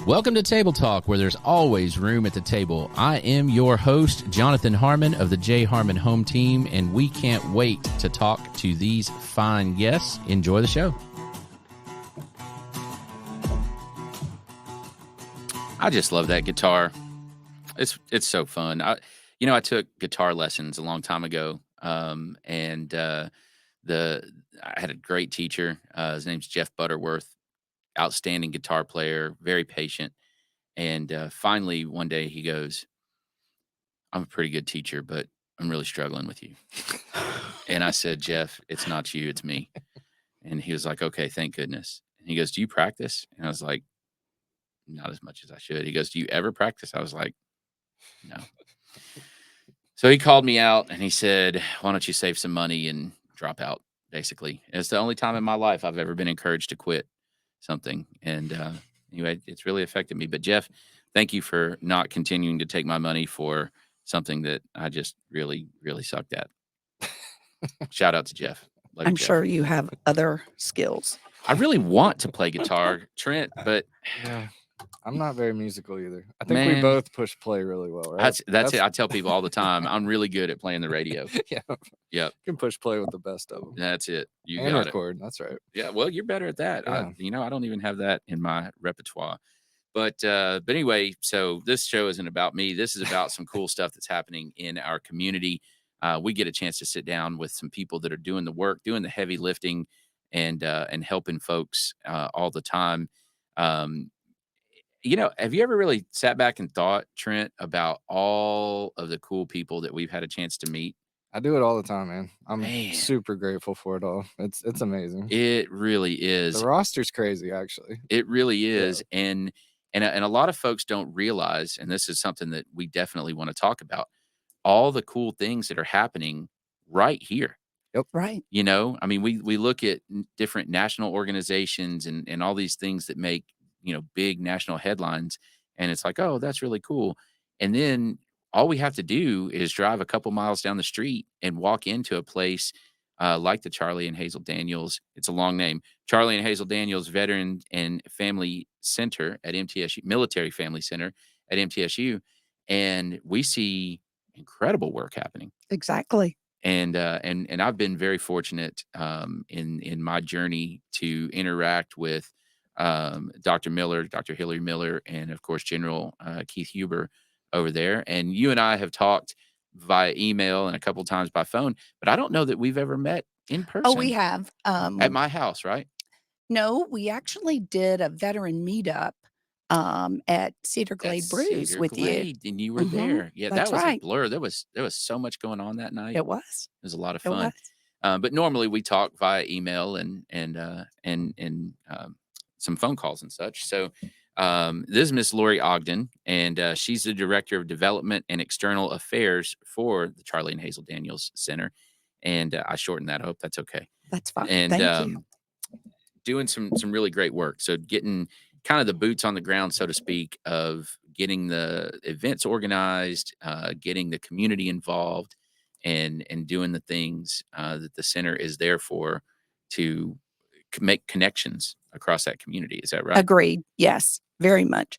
Welcome to Table Talk, where there's always room at the table. I am your host, Jonathan Harmon of the J. Harmon Home Team, and we can't wait to talk to these fine guests. Enjoy the show. I just love that guitar. It's so fun. I took guitar lessons a long time ago, and I had a great teacher. His name's Jeff Butterworth. Outstanding guitar player, very patient. And finally, one day he goes, "I'm a pretty good teacher, but I'm really struggling with you." And I said, "Jeff, it's not you, it's me." And he was like, "Okay, thank goodness." And he goes, "Do you practice?" And I was like, "Not as much as I should." He goes, "Do you ever practice?" I was like, "No." So he called me out and he said, "Why don't you save some money and drop out?" Basically, and it's the only time in my life I've ever been encouraged to quit something. And anyway, it's really affected me. But Jeff, thank you for not continuing to take my money for something that I just really, really sucked at. Shout out to Jeff. I'm sure you have other skills. I really want to play guitar, Trent, but yeah, I'm not very musical either. I think we both push play really well, right? That's it. I tell people all the time, I'm really good at playing the radio. Yeah. Yep. You can push play with the best of them. That's it. You and got record. it. That's right. Yeah. Well, you're better at that. Yeah. I don't even have that in my repertoire. But anyway, so this show isn't about me. This is about some cool stuff that's happening in our community. We get a chance to sit down with some people that are doing the work, doing the heavy lifting, and helping folks all the time. Have you ever really sat back and thought, Trent, about all of the cool people that we've had a chance to meet? I do it all the time, man. I'm super grateful for it all. It's amazing. It really is. The roster's crazy, actually. It really is. Yeah. And a lot of folks don't realize, and this is something that we definitely want to talk about, all the cool things that are happening right here. Yep. Right. I mean, we look at different national organizations and all these things that make, big national headlines. And it's like, oh, that's really cool. And then all we have to do is drive a couple miles down the street and walk into a place like the Charlie and Hazel Daniels. It's a long name. Charlie and Hazel Daniels Veteran and Family Center at MTSU, Military Family Center at MTSU. And we see incredible work happening. Exactly. And I've been very fortunate in my journey to interact with Dr. Miller, Dr. Hillary Miller, and of course General Keith Huber over there. And you and I have talked via email and a couple of times by phone, but I don't know that we've ever met in person. Oh, we have. At my house, right? No, we actually did a veteran meetup at Cedar Glade Brews with you. And you were there. Yeah, That's that was right. a blur. There was so much going on that night. It was. It was a lot of fun. But normally we talk via email and some phone calls and such. So this is Miss Lori Ogden, and she's the Director of Development and External Affairs for the Charlie and Hazel Daniels Center. And I shortened that. I hope that's okay. That's fine. And Thank you. Doing some really great work. So getting kind of the boots on the ground, so to speak, of getting the events organized, getting the community involved, and doing the things that the center is there for to make connections across that community. Is that right? Agreed. Yes, very much.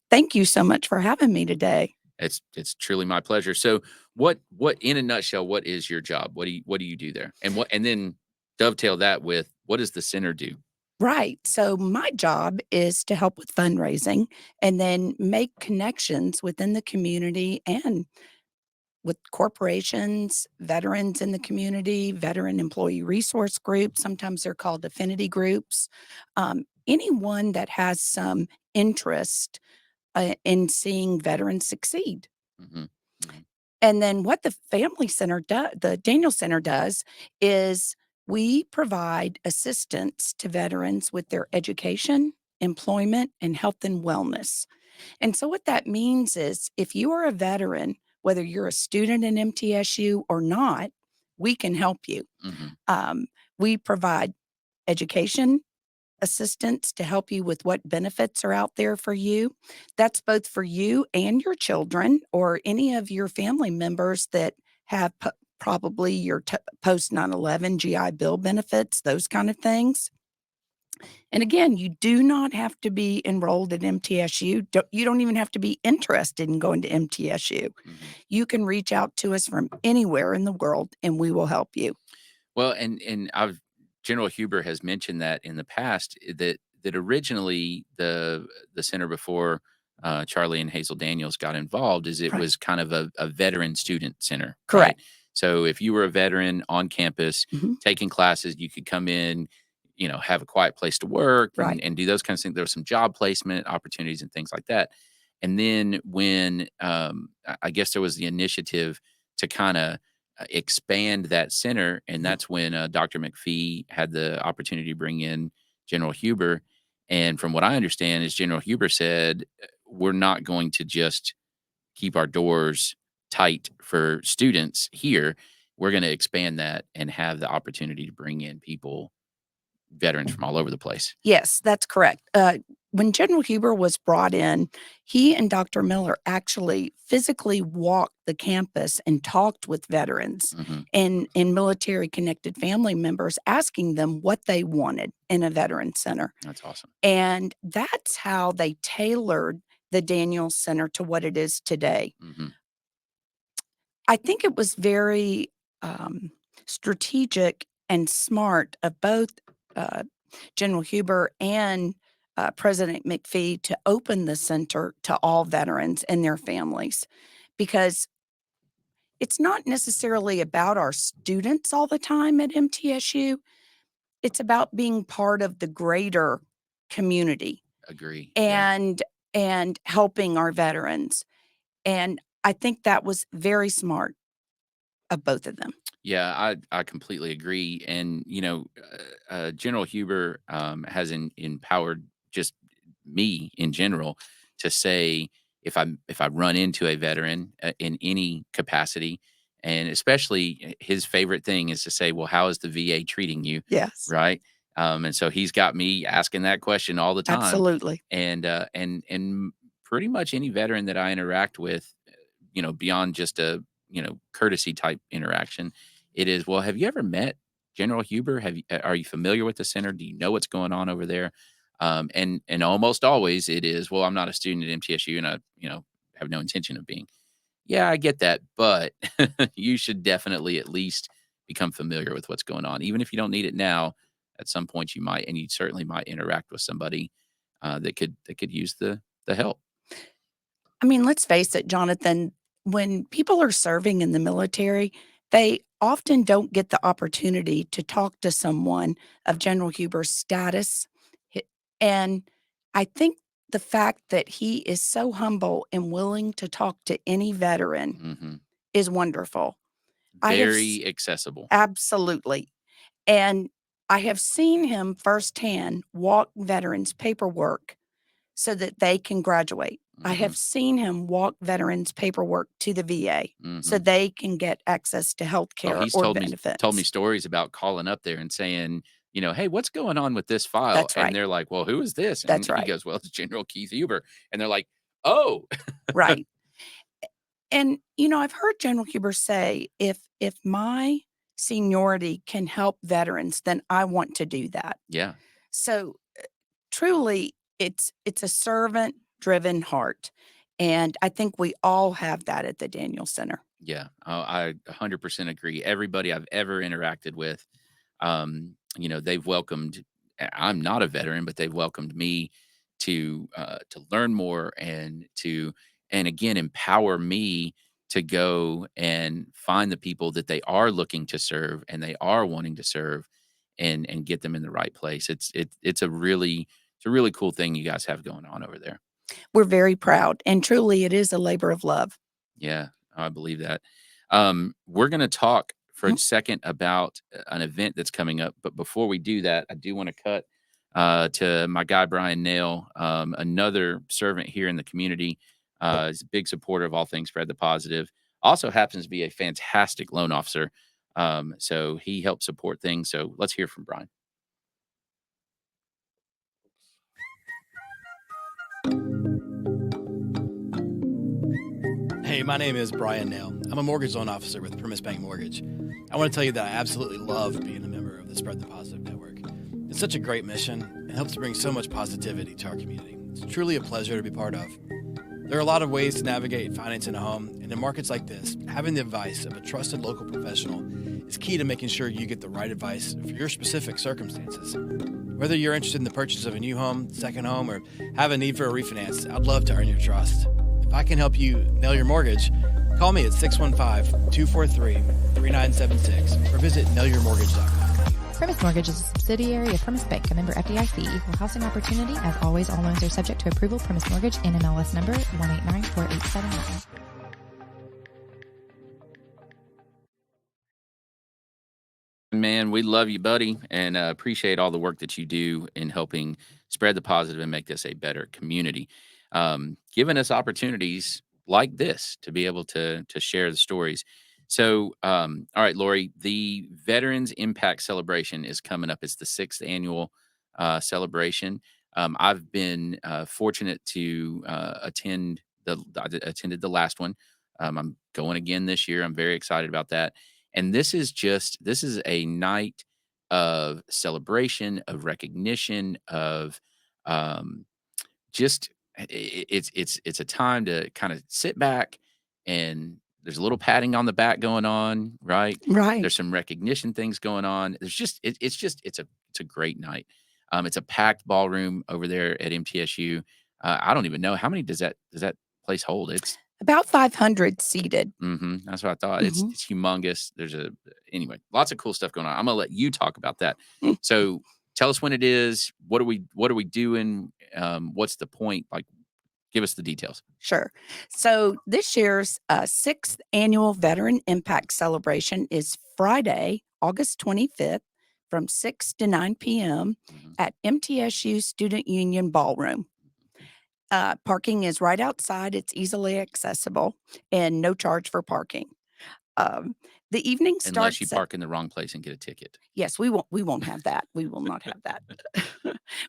Thank you so much for having me today. It's truly my pleasure. So what in a nutshell, what is your job? What do you do there? And then dovetail that with, what does the center do? Right. So my job is to help with fundraising and then make connections within the community and with corporations, veterans in the community, veteran employee resource groups. Sometimes they're called affinity groups. Anyone that has some interest in seeing veterans succeed. Mm-hmm. Mm-hmm. And then what the Family Center does, the Daniel Center does, is we provide assistance to veterans with their education, employment, and health and wellness. And so what that means is if you are a veteran, whether you're a student in MTSU or not, we can help you. Mm-hmm. We provide education assistance to help you with what benefits are out there for you. That's both for you and your children or any of your family members that have probably your post 9/11 GI Bill benefits, those kind of things. And again, you do not have to be enrolled at MTSU. You don't even have to be interested in going to MTSU. Mhm. You can reach out to us from anywhere in the world, and we will help you. Well, and I've General Huber has mentioned that in the past, that originally the center before, Charlie and Hazel Daniels got involved is it Right. was kind of a veteran student center, right? Correct. So if you were a veteran on campus Mhm. taking classes, you could come in, have a quiet place to work Right. and do those kinds of things. There was some job placement opportunities and things like that. And then when, I guess there was the initiative to kinda expand that center, and Mhm. that's when Dr. McPhee had the opportunity to bring in General Huber. And from what I understand, is General Huber said, "We're not going to just keep our doors tight for students here. We're going to expand that and have the opportunity to bring in people, veterans from all over the place." Yes, that's correct. When General Huber was brought in, he and Dr. Miller actually physically walked the campus and talked with veterans Hmm. and military connected family members, asking them what they wanted in a veteran center. That's awesome. And that's how they tailored the Daniels Center to what it is today. Hmm. I think it was very strategic and smart of both uh, General Huber and President McPhee to open the center to all veterans and their families, because it's not necessarily about our students all the time at MTSU. It's about being part of the greater community Agree. Yeah. and helping our veterans. And I think that was very smart of both of them. Yeah, I completely agree. And General Huber has empowered just me in general to say if I run into a veteran in any capacity, and especially his favorite thing is to say, "Well, how is the VA treating you?" Yes, Right? And so he's got me asking that question all the time, absolutely. and pretty much any veteran that I interact with, beyond just a courtesy type interaction, it is, well, have you ever met General Huber? Are you familiar with the center? Do you know what's going on over there? And almost always it is, well, I'm not a student at MTSU, and I have no intention of being. Yeah, I get that, but you should definitely at least become familiar with what's going on, even if you don't need it now. At some point, you might, and you certainly might interact with somebody that could use the help. I mean, let's face it, Jonathan, when people are serving in the military, they often don't get the opportunity to talk to someone of General Huber's status. Hi- And I think the fact that he is so humble and willing to talk to any veteran Hmm. is wonderful. I have Very accessible. absolutely. And I have seen him firsthand walk veterans' paperwork so that they can graduate. I Hmm. have seen him walk veterans' paperwork to the VA so Hmm. they can get access to health Oh, care he's or told me benefits. stories about calling up there and saying, "Hey, what's going on with this file?" That's And right. they're like, "Well, who is this?" And That's he right. goes, "Well, it's General Keith Huber." And they're like, "Oh." Right. And, I've heard General Huber say, if my seniority can help veterans, then I want to do that. Yeah. So truly, it's a servant-driven heart, and I think we all have that at the Daniel Center. Yeah. I 100% agree. Everybody I've ever interacted with, they've welcomed. I'm not a veteran, but they've welcomed me to learn more and again empower me to go and find the people that they are looking to serve and they are wanting to serve and get them in the right place. It's a really cool thing you guys have going on over there. We're very proud, and truly it is a labor of love. Yeah, I believe that. We're going to talk for a Mhm. second about an event that's coming up. But before we do that, I do want to cut to my guy, Brian Nail, another servant here in the community. He's a big supporter of all things Spread the Positive. Also happens to be a fantastic loan officer. So he helps support things. So let's hear from Brian. Hey, my name is Brian Nail. I'm a mortgage loan officer with Primis Bank Mortgage. I want to tell you that I absolutely love being a member of the Spread the Positive Network. It's such a great mission. and helps bring so much positivity to our community. It's truly a pleasure to be part of. There are a lot of ways to navigate financing a home, and in markets like this, having the advice of a trusted local professional is key to making sure you get the right advice for your specific circumstances. Whether you're interested in the purchase of a new home, second home, or have a need for a refinance, I'd love to earn your trust. If I can help you nail your mortgage, call me at 615-243-3976 or visit nailyourmortgage.com. Primis Mortgage is a subsidiary of Primis Bank, a member FDIC, equal housing opportunity. As always, all loans are subject to approval. Primis Mortgage, NMLS number 1894879. Man, we love you, buddy, and appreciate all the work that you do in helping spread the positive and make this a better community. Giving us opportunities like this to be able to share the stories. So, all right, Lori, the Veterans Impact Celebration is coming up. It's the 6th annual celebration. I've been fortunate to attend I attended the last one. I'm going again this year. I'm very excited about that. And this is a night of celebration, of recognition, of um, just it's a time to kind of sit back, and there's a little patting on the back going on, right? Right. There's some recognition things going on. It's a great night. It's a packed ballroom over there at MTSU. I don't even know how many does that place hold. It's About 500 seated. That's what I thought. Mhm. It's humongous. Anyway, lots of cool stuff going on. I'm gonna let you talk about that. So tell us when it is. What are we doing? What's the point? Like, give us the details. Sure. So this year's 6th annual Veteran Impact Celebration is Friday, August 25th from 6 to 9 p.m. Mhm. at MTSU Student Union Ballroom. Parking is right outside. It's easily accessible and no charge for parking. Um, the evening Unless you starts park in the wrong place and get a ticket. Yes, we won't have that. We will not have that.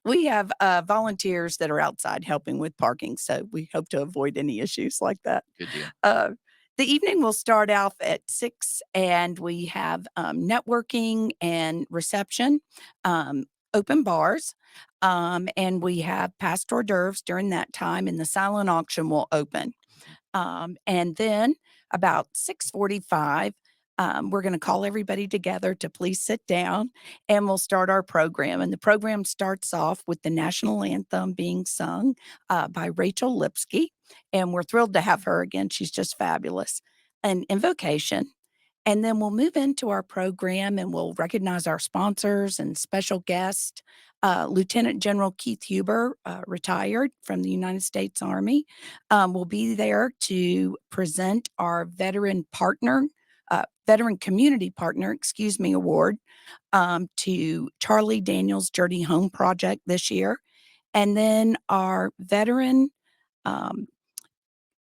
We have, volunteers that are outside helping with parking, so we hope to avoid any issues like that. Good deal. The evening will start off at 6, and we have, networking and reception, open bars, and we have past hors d'oeuvres during that time, and the silent auction will open. And then about 6:45, we're going to call everybody together to please sit down, and we'll start our program. And the program starts off with the national anthem being sung by Rachel Lipsky, and we're thrilled to have her again. She's just fabulous. An invocation. And then we'll move into our program and we'll recognize our sponsors and special guests. Lieutenant General Keith Huber, retired from the United States Army, will be there to present our Veteran Community Partner, award to Charlie Daniels Journey Home Project this year. And then our Veteran um,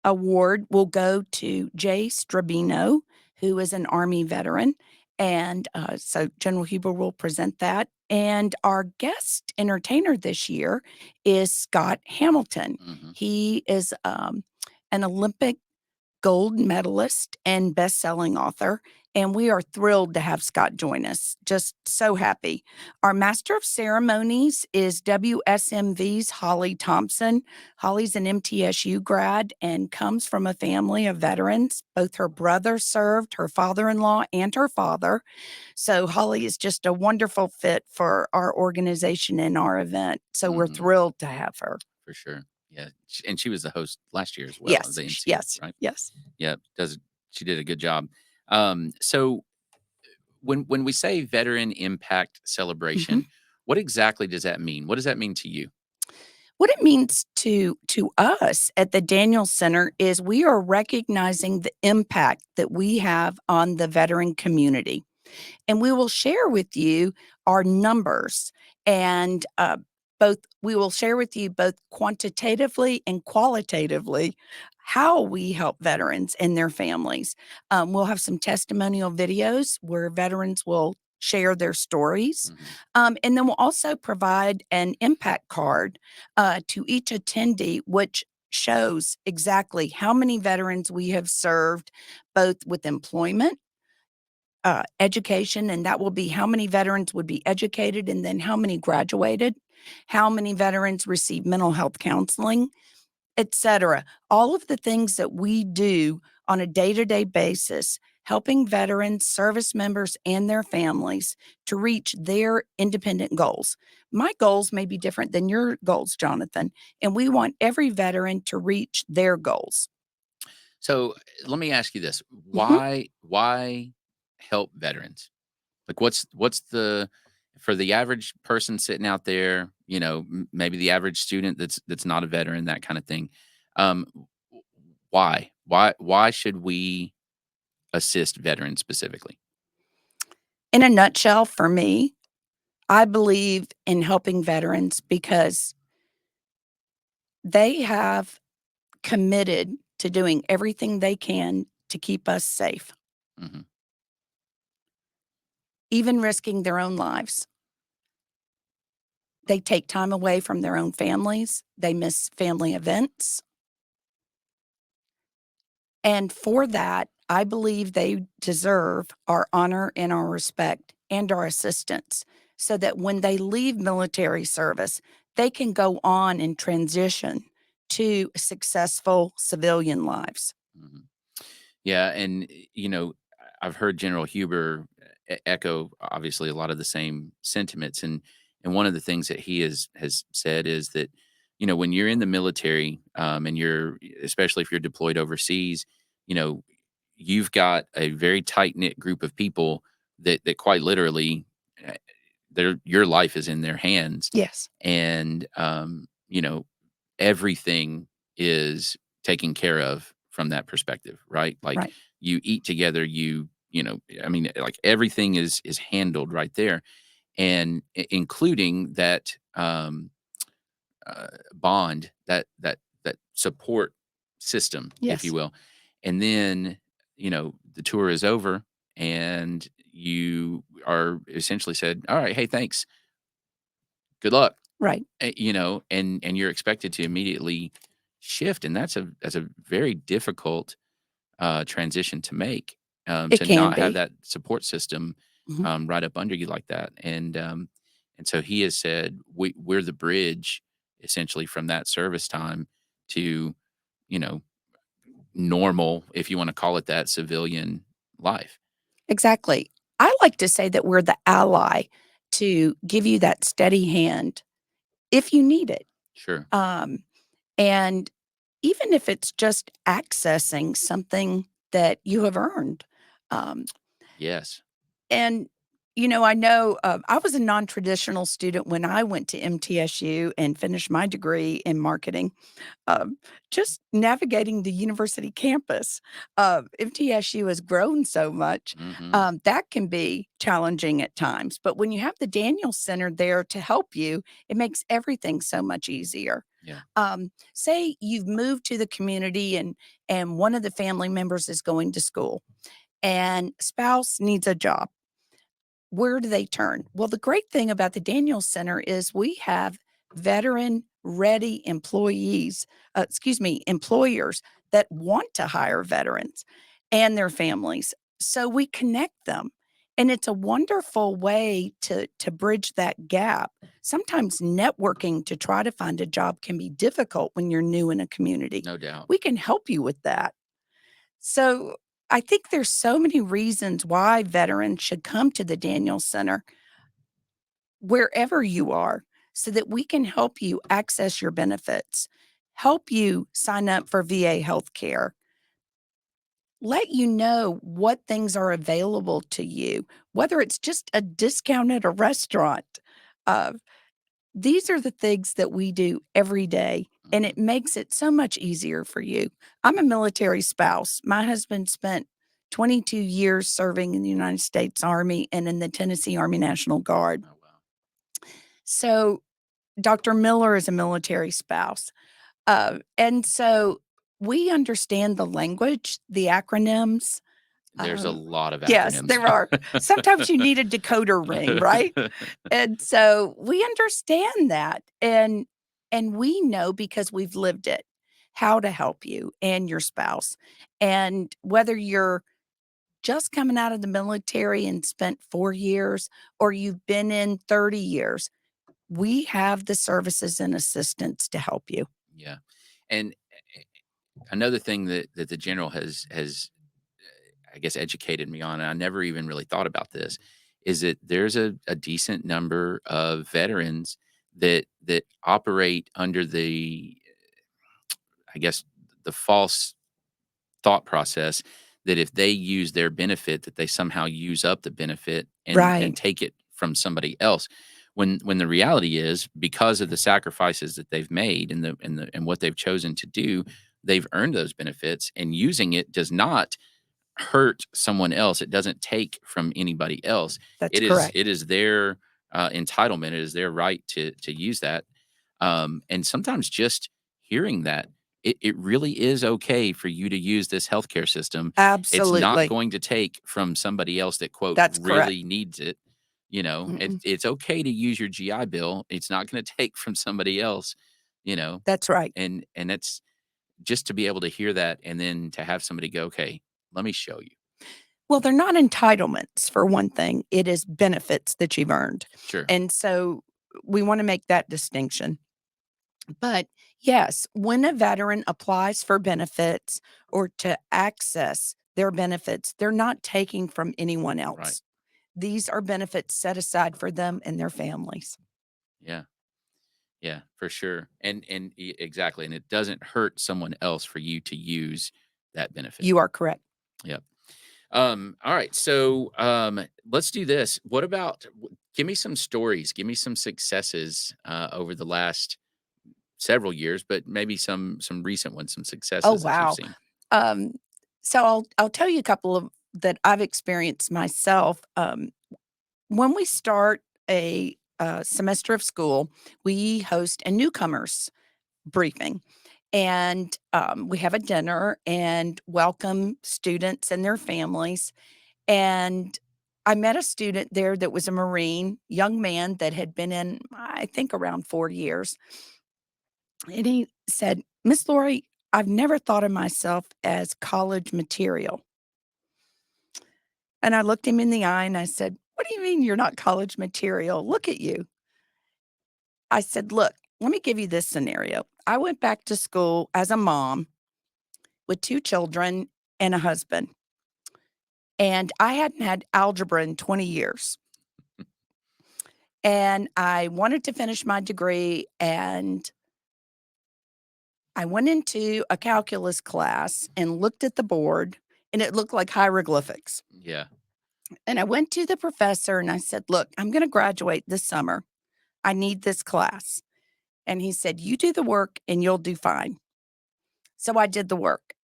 award will go to Jay Strabino, who is an Army veteran. And so General Huber will present that. And our guest entertainer this year is Scott Hamilton. Mhm. He is an Olympic gold medalist and best-selling author, and we are thrilled to have Scott join us. Just so happy. Our Master of Ceremonies is WSMV's Holly Thompson. Holly's an MTSU grad and comes from a family of veterans. Both her brother served, her father-in-law, and her father. So Holly is just a wonderful fit for our organization and our event. So we're Mhm. thrilled to have her. For sure. Yeah. And she was the host last year as well. Yes, The MC, yes, right? yes. Yeah. She did a good job. So when we say Veteran Impact Mhm. Celebration, what exactly does that mean? What does that mean to you? What it means to us at the Daniel Center is we are recognizing the impact that we have on the veteran community. And we will share with you our numbers and both we will share with you both quantitatively and qualitatively how we help veterans and their families. We'll have some testimonial videos where veterans will share their stories. Mhm. And then we'll also provide an impact card to each attendee, which shows exactly how many veterans we have served, both with employment, education, and that will be how many veterans would be educated and then how many graduated. how many veterans receive mental health counseling, etc. All of the things that we do on a day-to-day basis, helping veterans, service members, and their families to reach their independent goals. My goals may be different than your goals, Jonathan, and we want every veteran to reach their goals. So let me ask you this: Mhm. why help veterans? Like, what's the for the average person sitting out there? Maybe the average student that's not a veteran, that kind of thing. Why should we assist veterans specifically? In a nutshell, for me, I believe in helping veterans because they have committed to doing everything they can to keep us safe, Hmm. even risking their own lives. They take time away from their own families. They miss family events. And for that, I believe they deserve our honor and our respect and our assistance so that when they leave military service, they can go on and transition to successful civilian lives. Hmm. Yeah, and I've heard General Huber echo obviously a lot of the same sentiments, and one of the things that he has said is that when you're in the military, and you're especially if you're deployed overseas, you know you've got a very tight knit group of people that quite literally, uh, your life is in their hands, Yes, and everything is taken care of from that perspective, right? Like, right. you eat together, I mean, like, everything is handled right there, and including that bond, that support system, if you Yes, will. And then, the tour is over, and you are essentially said, "All right, hey, thanks. Good luck." right. And you're expected to immediately shift, and that's a very difficult transition to make, It to can not have be. that support system Mhm. right up under you like that. And so he has said, we're the bridge essentially from that service time to, you know normal, if you want to call it that, civilian life. Exactly. I like to say that we're the ally to give you that steady hand if you need it. Sure. Um, and even if it's just accessing something that you have earned. Um, Yes. and, I know I was a non traditional student when I went to MTSU and finished my degree in marketing. um, just navigating the university campus. MTSU has grown so much, Hmm. that can be challenging at times. But when you have the Daniel Center there to help you, it makes everything so much easier. Yeah. Say you've moved to the community and one of the family members is going to school and spouse needs a job. Where do they turn? Well, the great thing about the Daniel Center is we have veteran ready employers that want to hire veterans and their families. So we connect them. And it's a wonderful way to bridge that gap. Sometimes networking to try to find a job can be difficult when you're new in a community. No doubt. We can help you with that. So I think there's so many reasons why veterans should come to the Daniel Center wherever you are so that we can help you access your benefits, help you sign up for VA health care, let you know what things are available to you, whether it's just a discount at a restaurant. Uh, these are the things that we do every day, and Hmm. it makes it so much easier for you. I'm a military spouse. My husband spent 22 years serving in the United States Army and in the Tennessee Army National Guard. Oh, wow. So, Dr. Miller is a military spouse. And so we understand the language, the acronyms. There's a Um, lot of yes, acronyms. there are. Sometimes you need a decoder ring, right? And so we understand that, and we know because we've lived it, how to help you and your spouse. And whether you're just coming out of the military and spent 4 years or you've been in 30 years, we have the services and assistance to help you. Yeah. And another thing that the general has I guess educated me on, and I never even really thought about this, is that there's a decent number of veterans that operate under the, I guess, the false thought process that if they use their benefit, that they somehow use up the benefit and Right. take it from somebody else. When the reality is, because of the sacrifices that they've made and what they've chosen to do, they've earned those benefits, and using it does not hurt someone else. It doesn't take from anybody else. That's It correct. is their entitlement. It is their right to use that. And sometimes just hearing that it really is okay for you to use this healthcare system. It's not Absolutely. going to take from somebody else that quote That's correct. really needs it. You know, Mm-mm. it's okay to use your GI Bill. It's not going to take from somebody else. You know, That's right. and it's just to be able to hear that, and then to have somebody go, okay, let me show you. Well, they're not entitlements, for one thing. It is benefits that you've earned. Sure. And so we want to make that distinction. But yes, when a veteran applies for benefits or to access their benefits, they're not taking from anyone Right. else. These are benefits set aside for them and their families. Yeah. Yeah, for sure. And exactly. And it doesn't hurt someone else for you to use that benefit. You are correct. Yep. All right. So let's do this. What about give me some stories, give me some successes over the last several years, but maybe some recent ones, some Oh, successes that you've wow. seen. Um, so I'll tell you a couple of that I've experienced myself. When we start a semester of school, we host a newcomers briefing. And we have a dinner and welcome students and their families. And I met a student there that was a Marine, young man that had been in, I think, around 4 years. And he said, "Miss Lori, I've never thought of myself as college material." And I looked him in the eye and I said, "What do you mean you're not college material? Look at you." I said, "Look, let me give you this scenario. I went back to school as a mom with 2 children and a husband, and I hadn't had algebra in 20 years. And I wanted to finish my degree, and I went into a calculus class and looked at the board, and it looked like hieroglyphics. Yeah. And I went to the professor and I said, 'Look, I'm gonna graduate this summer. I need this class.' And he said, 'You do the work and you'll do fine.' So I did the work.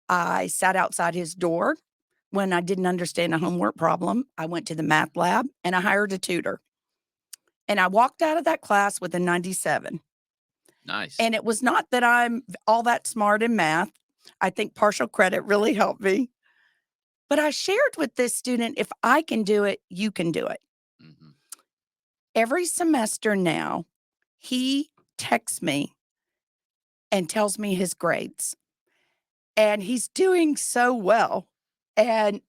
I sat outside his door when I didn't understand a homework problem. I went to the math lab and I hired a tutor. And I walked out of that class with a 97. Nice. And it was not that I'm all that smart in math. I think partial credit really helped me. But I shared with this student, if I can do it, you can do it. Hmm. Every semester now, he texts me and tells me his grades. And he's doing so well. And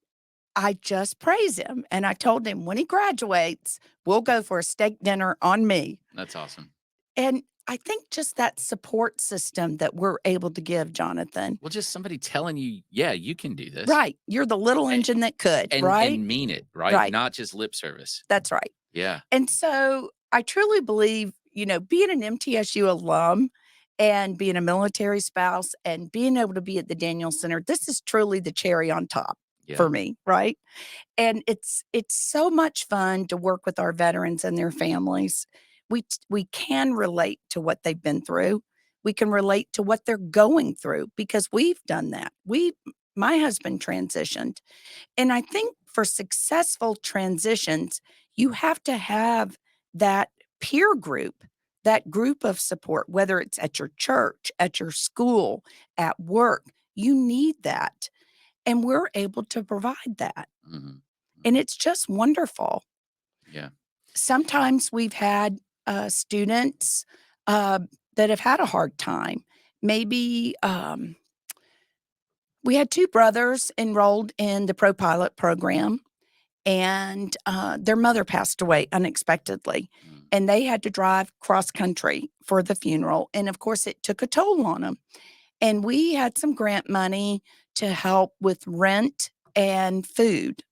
I just praise him. And I told him when he graduates, we'll go for a steak dinner on me. That's awesome. And I think just that support system that we're able to give, Jonathan. Well, just somebody telling you, yeah, you can do this. Right. You're the little engine that could, right? And mean it, right? Right. Not just lip service. That's right. Yeah. And so I truly believe, being an MTSU alum and being a military spouse and being able to be at the Daniel Center, this is truly the cherry on top Yeah. for me, right? And it's so much fun to work with our veterans and their families. We can relate to what they've been through. We can relate to what they're going through because we've done that. My husband transitioned. And I think for successful transitions, you have to have that peer group, that group of support, whether it's at your church, at your school, at work. You need that. And we're able to provide that. Hmm. And it's just wonderful. Yeah. Sometimes we've had students that have had a hard time. Maybe we had 2 brothers enrolled in the Pro Pilot program, and their mother passed away unexpectedly. Mm. and they had to drive cross country for the funeral. And of course, it took a toll on them. And we had some grant money to help with rent and food.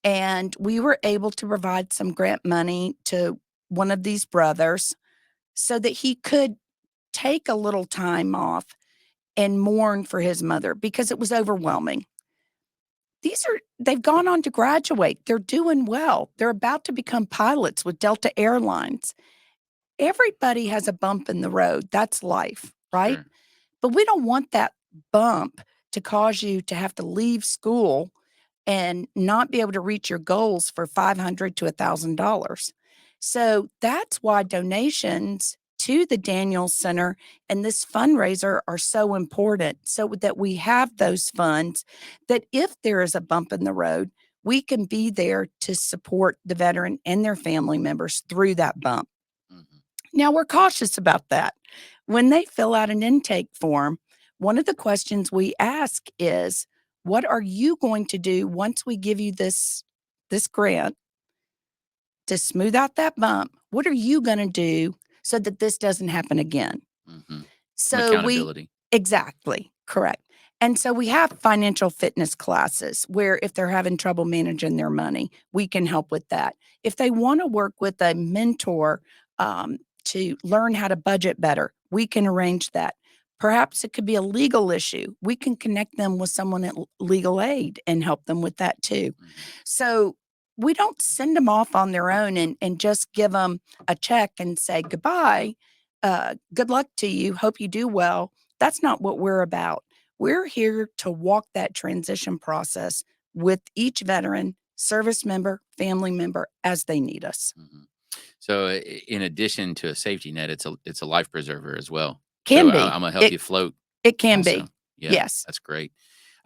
And we were able to provide some grant money to one of these brothers so that he could take a little time off and mourn for his mother because it was overwhelming. They've gone on to graduate. They're doing well. They're about to become pilots with Delta Airlines. Everybody has a bump in the road. That's life, right? Sure. But we don't want that bump to cause you to have to leave school and not be able to reach your goals for $500 to $1,000. So that's why donations to the Daniels Center and this fundraiser are so important, so that we have those funds that if there is a bump in the road, we can be there to support the veteran and their family members through that bump. Mhm. Now, we're cautious about that. When they fill out an intake form, one of the questions we ask is, what are you going to do once we give you this grant to smooth out that bump? What are you going to do so that this doesn't happen again? Mhm. Some So we accountability. exactly, correct. And so we have financial fitness classes where if they're having trouble managing their money, we can help with that. If they want to work with a mentor to learn how to budget better, we can arrange that. Perhaps it could be a legal issue. We can connect them with someone at legal aid and help them with that too. Mhm. So we don't send them off on their own and just give them a check and say goodbye. Good luck to you. Hope you do well. That's not what we're about. We're here to walk that transition process with each veteran, service member, family member as they need us. Mhm. So in addition to a safety net, it's a life preserver as well. So Can be. I'm gonna help you float It can be. also. Yeah, Yes. that's great.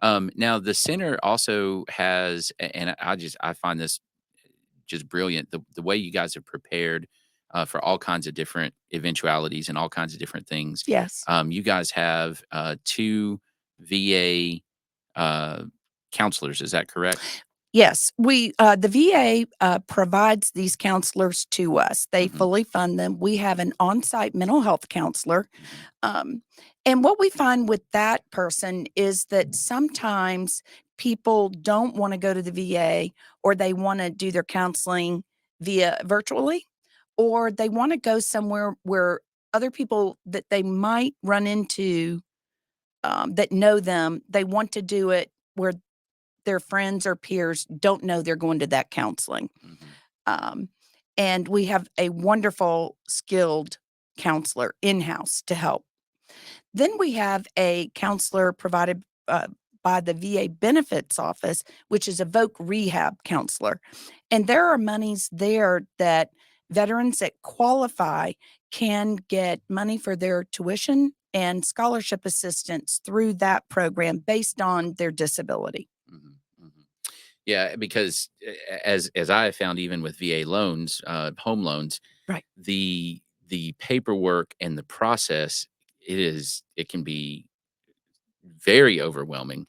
Now the center also has, and I find this just brilliant. The way you guys have prepared for all kinds of different eventualities and all kinds of different things. Yes. You guys have two VA uh, counselors. Is that correct? Yes, the VA provides these counselors to us. They Mhm. fully fund them. We have an on-site mental health counselor. Mhm. Um, and what we find with that person is that sometimes people don't want to go to the VA, or they want to do their counseling via virtually, or they want to go somewhere where other people that they might run into that know them, they want to do it where their friends or peers don't know they're going to that counseling. Mhm. Um, and we have a wonderful, skilled counselor in-house to help. Then we have a counselor provided by the VA benefits office, which is a voc rehab counselor. And there are monies there that veterans that qualify can get money for their tuition and scholarship assistance through that program based on their disability. Mhm. Mhm. Yeah, because as I have found, even with VA loans, home loans, Right. the paperwork and the process, it can be very overwhelming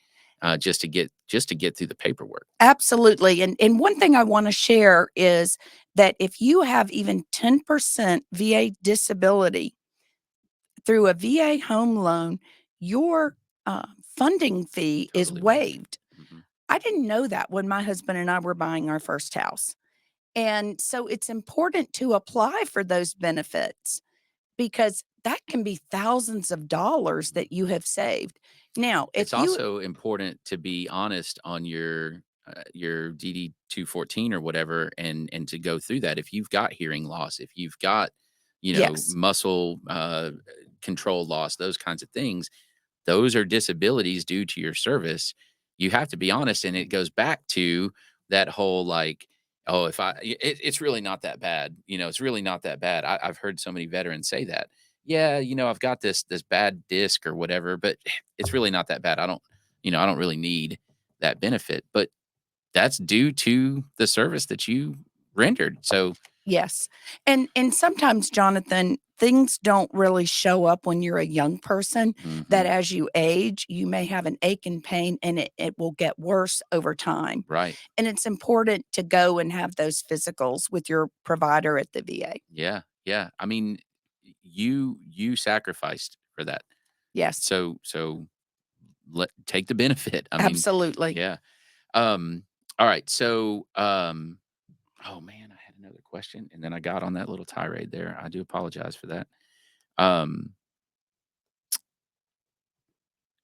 just to get through the paperwork. Absolutely. And one thing I want to share is that if you have even 10% VA disability through a VA home loan, your funding fee is Totally waived. waived. Hmm. I didn't know that when my husband and I were buying our first house. And so it's important to apply for those benefits because that can be thousands of dollars that you have saved. Now, It's if you also important to be honest on your DD 214 or whatever, and to go through that. If you've got hearing loss, if you've got yes, muscle control loss, those kinds of things, those are disabilities due to your service. You have to be honest, and it goes back to that whole like, oh, it's really not that bad. It's really not that bad. I've heard so many veterans say that. Yeah, I've got this bad disc or whatever, but it's really not that bad. I don't really need that benefit. But that's due to the service that you rendered. So Yes. And sometimes, Jonathan, things don't really show up when you're a young person, that Mhm. as you age, you may have an ache and pain, and it will get worse over time. Right. And it's important to go and have those physicals with your provider at the VA. Yeah, yeah. I mean, you sacrificed for that. Yes, So let take the benefit. I mean, absolutely. yeah. All right. So, oh man, I had another question and then I got on that little tirade there. I do apologize for that. Um,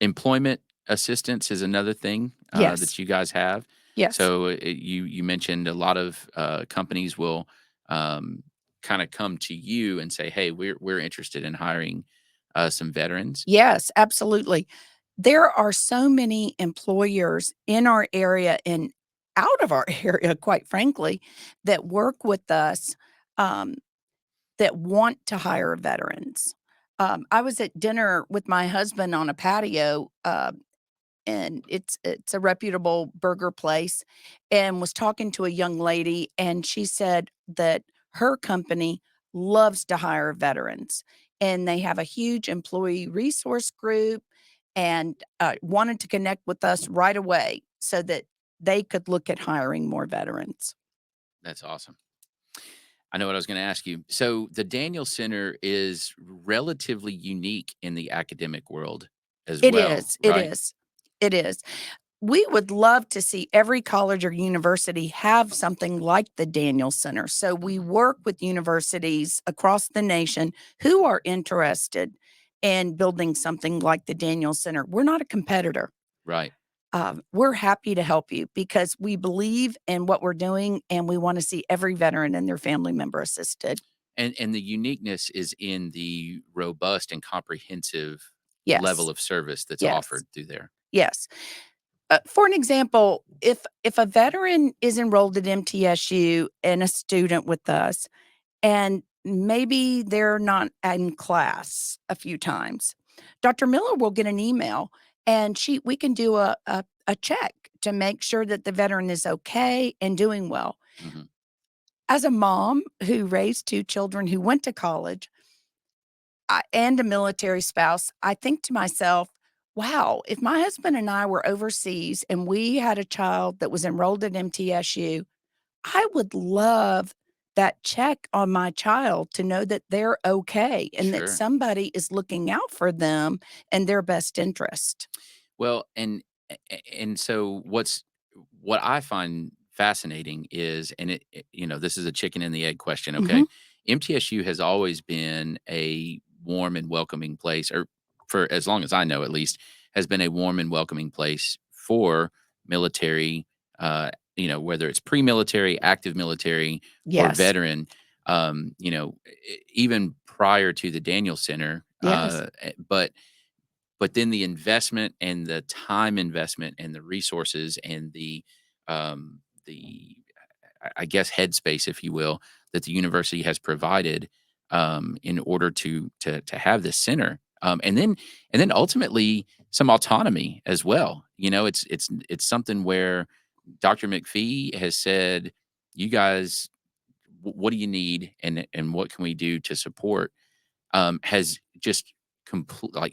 Employment assistance is another thing Yes, that you guys have. yes. So you mentioned a lot of companies will um, kind of come to you and say, "Hey, we're interested in hiring some veterans." Yes, absolutely. There are so many employers in our area and out of our area, quite frankly, that work with us, um, that want to hire veterans. I was at dinner with my husband on a patio, and it's a reputable burger place, and was talking to a young lady, and she said that her company loves to hire veterans, and they have a huge employee resource group, and wanted to connect with us right away so that they could look at hiring more veterans. That's awesome. I know what I was going to ask you. So the Daniel Center is relatively unique in the academic world as It well, is, it right? is, it is. We would love to see every college or university have something like the Daniel Center. So we Mhm. work with universities across the nation who are interested in building something like the Daniel Center. We're not a competitor. Right. We're happy to help you because we believe in what we're doing and we want to see every veteran and their family member assisted. And the uniqueness is in the robust and comprehensive level Yes, of service that's yes, offered through there. yes. For an example, if a veteran is enrolled at MTSU and a student with us, and maybe they're not in class a few times, Dr. Miller will get an email, and she we can do a check to make sure that the veteran is okay and doing well. Mhm. As a mom who raised 2 children who went to college, and a military spouse, I think to myself, wow, if my husband and I were overseas and we had a child that was enrolled at MTSU, I would love that check on my child to know that they're okay and that Sure. somebody is looking out for them and their best interest. Well, and so what I find fascinating is, and this is a chicken and the egg question. Mhm. Okay, MTSU has always been a warm and welcoming place, or for as long as I know, at least, has been a warm and welcoming place for military. Whether it's pre-military, active military, or Yes. veteran. Even prior to the Daniel Center, Yes. but then the investment and the time investment and the resources and the I guess headspace, if you will, that the university has provided in order to have this center, and then ultimately some autonomy as well. It's something where Dr. McPhee has said, "You guys, what do you need, and what can we do to support?" Has just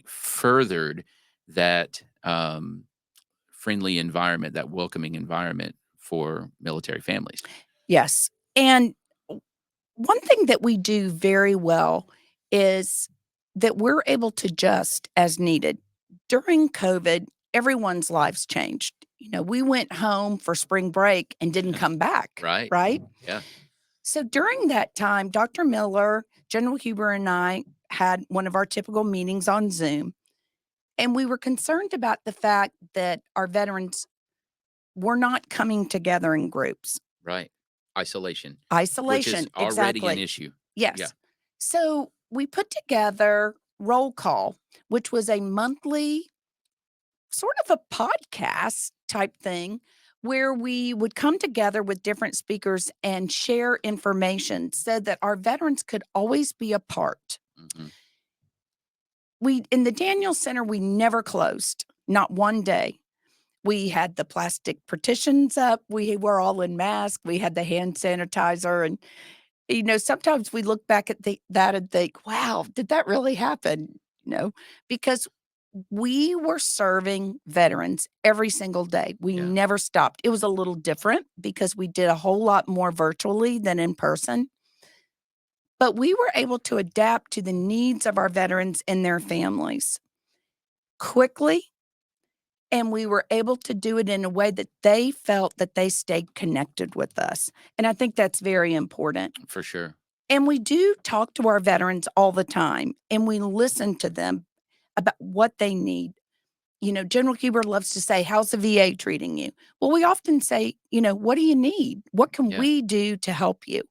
furthered that friendly environment, that welcoming environment for military families. Yes. And one thing that we do very well is that we're able to adjust as needed. During COVID, everyone's lives changed. We went home for spring break and didn't come back, Right. right? Yeah. So during that time, Dr. Miller, General Huber, and I had one of our typical meetings on Zoom, and we were concerned about the fact that our veterans were not coming together in groups. Right. Isolation, which is Isolation, already an exactly. issue. Yeah. Yes. So we put together Roll Call, which was a monthly sort of a podcast type thing where we would come together with different speakers and share information so that our veterans could always be a part. Hmm. We in the Daniel Center, we never closed, not one day. We had the plastic partitions up. We were all in masks. We had the hand sanitizer, and sometimes we look back at that and think, wow, did that really happen? Because we were serving veterans every single day. We Yeah. never stopped. It was a little different because we did a whole lot more virtually than in person. But we were able to adapt to the needs of our veterans and their families quickly, and we were able to do it in a way that they felt that they stayed connected with us, and I think that's very important. For sure. And we do talk to our veterans all the time, and we listen to them about what they need. General Huber loves to say, "How's the VA treating you?" Well, we often say, "What do you need? What can Yeah. we do to help you?"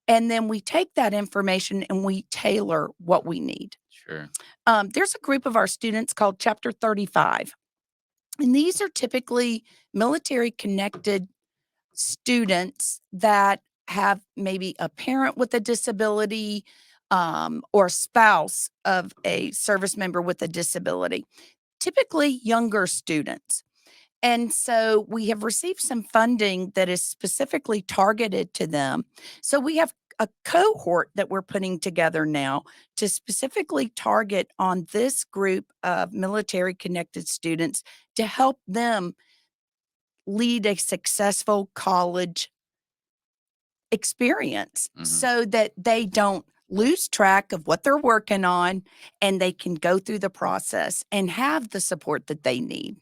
And then we take that information and we tailor what we need. Sure. There's a group of our students called Chapter 35, and these are typically military connected students that have maybe a parent with a disability, or a spouse of a service member with a disability, typically younger students. And so we have received some funding that is specifically targeted to them. So we have a cohort that we're putting together now to specifically target on this group of military connected students to help them lead a successful college experience so that they don't lose track of what they're working on and they can go through the process and have the support that they need.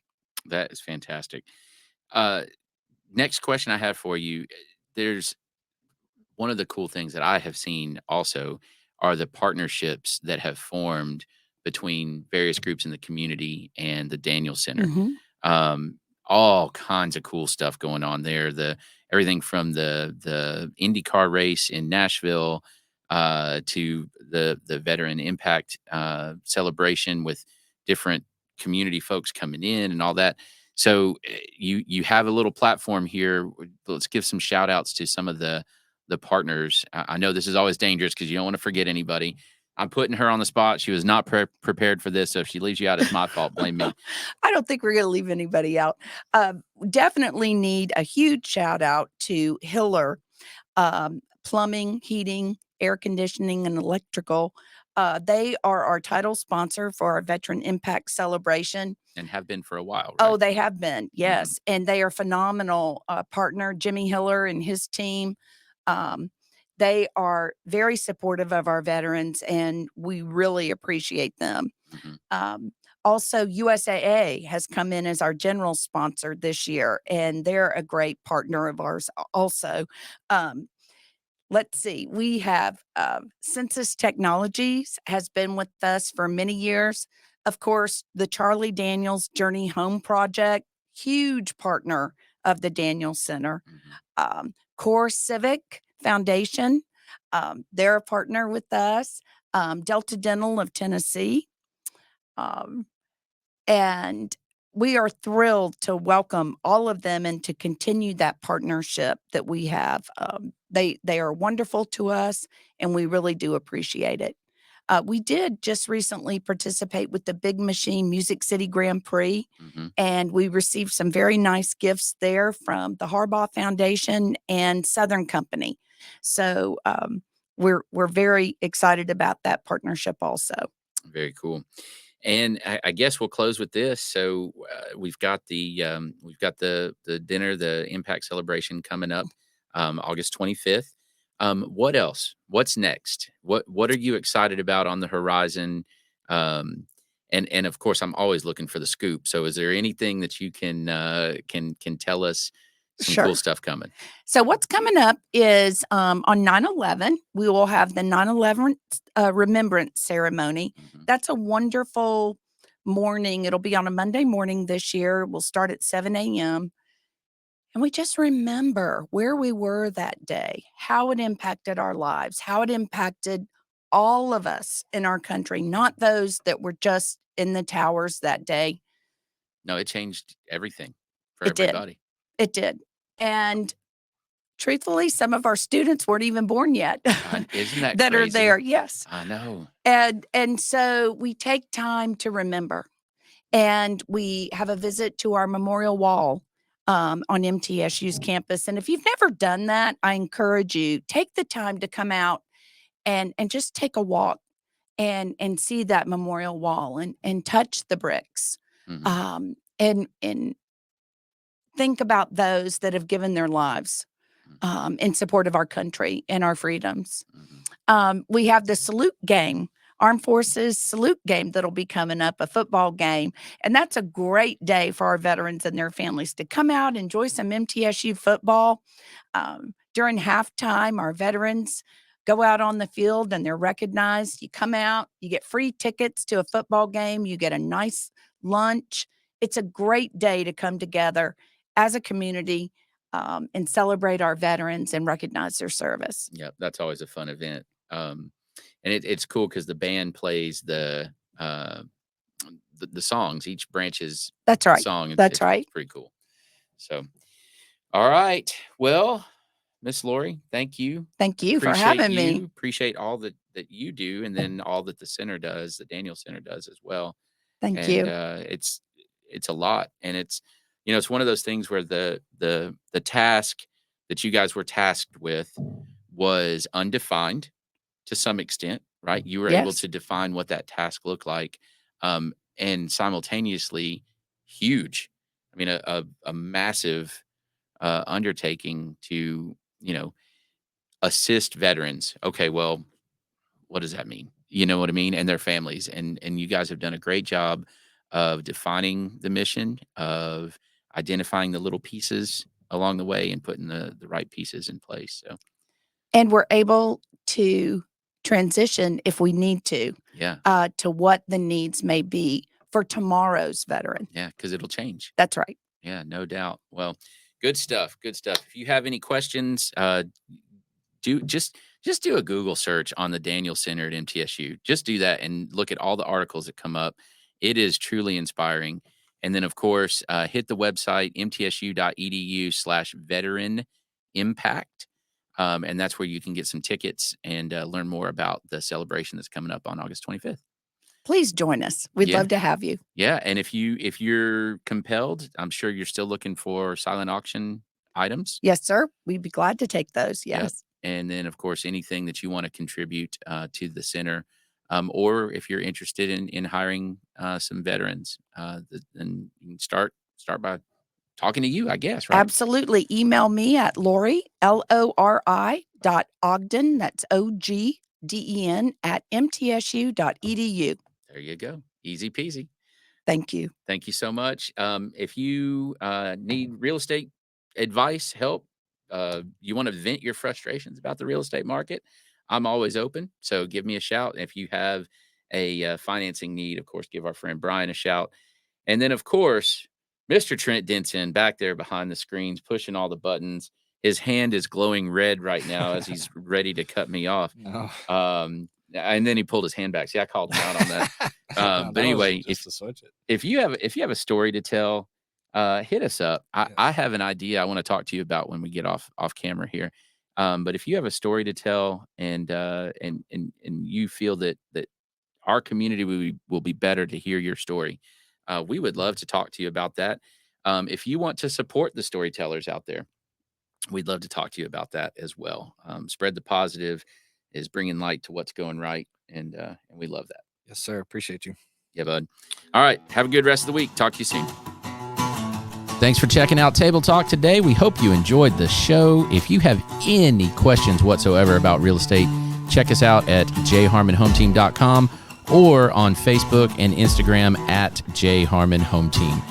That is fantastic. Uh, Next question I have for you. There's one of the cool things that I have seen also are the partnerships that have formed between various groups in the community and the Daniel Center. Mhm. Um, all kinds of cool stuff going on there. The everything from the IndyCar race in Nashville to the Veteran Impact celebration with different community folks coming in and all that. So you have a little platform here. Let's give some shout outs to some of the partners. I know this is always dangerous because you don't want to forget anybody. I'm putting her on the spot. She was not prepared for this. So if she leaves you out, it's my fault. Blame me. I don't think we're gonna leave anybody out. Definitely need a huge shout out to Hiller, Plumbing, Heating, Air Conditioning, and Electrical. They are our title sponsor for our Veteran Impact Celebration. And have been for a while, Oh, right? they have been, yes, and they are phenomenal partner, Jimmy Hiller and his team. Um, they are very supportive of our veterans, and we really appreciate them. Mhm. Also, USAA has come in as our general sponsor this year, and they're a great partner of ours also. Um, let's see, we have Census Technologies has been with us for many years. Of course, the Charlie Daniels Journey Home Project, huge partner of the Daniels Center. Mhm. Core Civic Foundation, they're a partner with us. Delta Dental of Tennessee. Um, and we are thrilled to welcome all of them and to continue that partnership that we have. They are wonderful to us, and we really do appreciate it. We did just recently participate with the Big Machine Music City Grand Prix, Mhm. and we received some very nice gifts there from the Harbaugh Foundation and Southern Company. So we're very excited about that partnership also. Very cool. And I guess we'll close with this. So we've got the dinner, the impact celebration coming up August 25th. What else? What's next? What are you excited about on the horizon? Um, and of course, I'm always looking for the scoop. So is there anything that you can tell us some Sure. cool stuff coming? So what's coming up is on 9/11, we will have the 9/11 remembrance ceremony. Mhm. That's a wonderful morning. It'll be on a Monday morning this year. We'll start at 7 a.m. And we just remember where we were that day, how it impacted our lives, how it impacted all of us in our country, not those that were just in the towers that day. No, it changed everything for It did. everybody. It did. And truthfully, some of our students weren't even born yet Isn't that that are crazy? there, yes. I know. And so we take time to remember, and we have a visit to our memorial wall, on MTSU's campus. And if you've never done that, I encourage you, take the time to come out and just take a walk and see that memorial wall and touch the bricks. Mhm. And think about those that have given their lives in support of our country and our freedoms. Mhm. We have the salute game, Armed Forces salute game that'll be coming up, a football game. And that's a great day for our veterans and their families to come out, enjoy some MTSU football. During halftime, our veterans go out on the field and they're recognized. You come out, you get free tickets to a football game, you get a nice lunch. It's a great day to come together as a community and celebrate our veterans and recognize their service. Yep, that's always a fun event. And it's cool because the band plays the songs, each branch's That's right. song. That's right. It's pretty cool. So, all right. Well, Miss Lori, thank you. Thank you for Appreciate having me. you. Appreciate all that you do, and then all that the center does, the Daniel Center does as well. Thank And you. it's a lot, and it's it's one of those things where the task that you guys were tasked with was undefined to some extent, right? You were able Yes. to define what that task looked like, and simultaneously huge. I mean, a massive undertaking to assist veterans. Okay, well, what does that mean? You know what I mean? And their families. And you guys have done a great job of defining the mission, of identifying the little pieces along the way and putting the right pieces in place. So And we're able to transition if we need to yeah. what the needs may be for tomorrow's veteran. Yeah, because it'll change. That's right. Yeah, no doubt. Well, good stuff. Good stuff. If you have any questions, just do a Google search on the Daniel Center at MTSU. Just do that and look at all the articles that come up. It is truly inspiring. And then, of course, hit the website mtsu.edu/veteran impact. And that's where you can get some tickets and learn more about the celebration that's coming up on August 25th. Please join us. We'd Yeah. love to have you. Yeah, and if you're compelled, I'm sure you're still looking for silent auction items. Yes, sir. We'd be glad to take those. Yep. Yes. And then, of course, anything that you want to contribute to the center, or if you're interested in hiring some veterans, then you can start by talking to you, I guess, right? Absolutely. Email me at Lori, LORI.Ogden, that's OGDEN, at MTSU.edu. There you go. Easy peasy. Thank you. Thank you so much. If you need real estate advice, help, you want to vent your frustrations about the real estate market, I'm always open. So give me a shout. If you have a financing need, of course, give our friend Brian a shout. And then, of course, Mr. Trent Denson back there behind the screens, pushing all the buttons. His hand is glowing red right now as he's ready to cut me off. No. And then he pulled his hand back. See, I called him out on that. No, But anyway, just to switch it. if you have a story to tell, hit us up. I have an idea I want to talk to you about when we get off camera here. But if you have a story to tell and you feel that our community will be better to hear your story, we would love to talk to you about that. If you want to support the storytellers out there, we'd love to talk to you about that as well. Spread the positive is bringing light to what's going right, and we love that. Yes, sir. Appreciate you. Yeah, bud. All right. Have a good rest of the week. Talk to you soon. Thanks for checking out Table Talk today. We hope you enjoyed the show. If you have any questions whatsoever about real estate, check us out at jharmonhometeam.com or on Facebook and Instagram at jharmonhometeam.